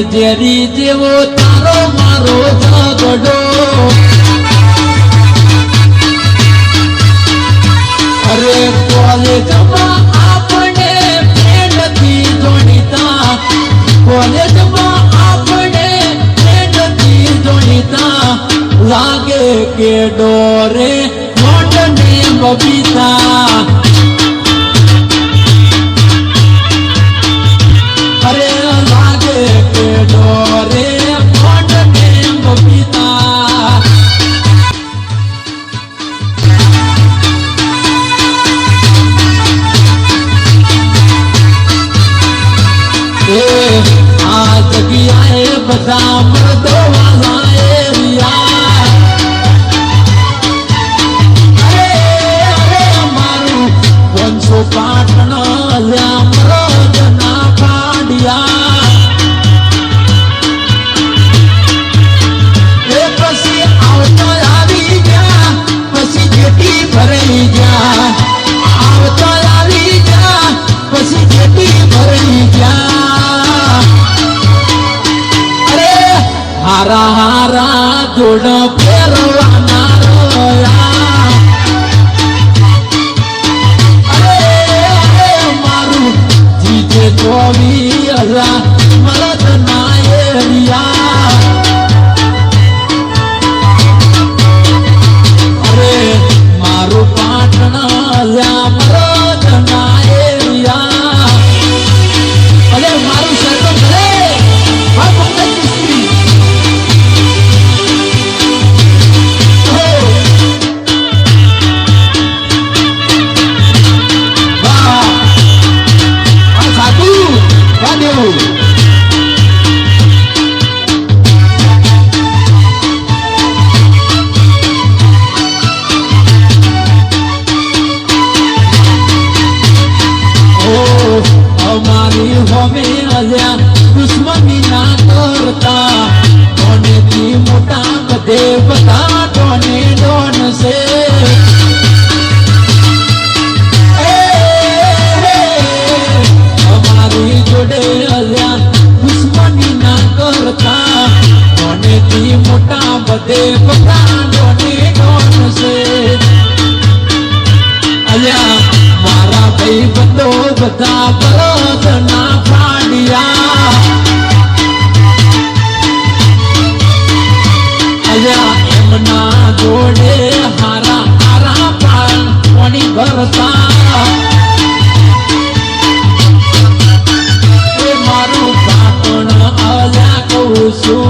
જેરી જેવો તારો મારો ઝઘડો અરે કોલેજમાં આપણે પ્રેમથી જોડીતા કોલેજમાં આપણે પ્રેમથી જોડીતા લાગે કે ડોરે મોટને બબીતા અરે લાગે કે ડોરે મોટને બબીતા આ જગ્યાએ બધા મર્દો વાળા એરિયા અરે મારું 500 પાટણ લ્યા મરદના પાડિયા એ પછી આવતો આવી ગયા પછી જેટી ભરાઈ ગયા આવતો આવી ગયા પછી જેટી ભરાઈ ગયા હારા હારા જોડ ફેરવાના રહ્યા અરે મારું જીજે 24,000 મરદના એરિયા અરે મારું પાટણ લ્યા મરદના એરિયા અરે મારું સરતો ભલે અમારી હોમે અલ્યા દુશ્મની ના કરતા ડોનેથી મોટા બધે બધા ડોને ડોન છે અમારી જોડે અલ્યા દુશ્મની ના કરતા ડોનેથી મોટા બધે બધા ડોને ડોન છે અલ્યા મારા ભાઈ બંધો બધા બળદના પાડિયા અલ્યા એમના જોડે હારા હારા પાણી ભરતા એ મારું પાટણ અલ્યા કહું છું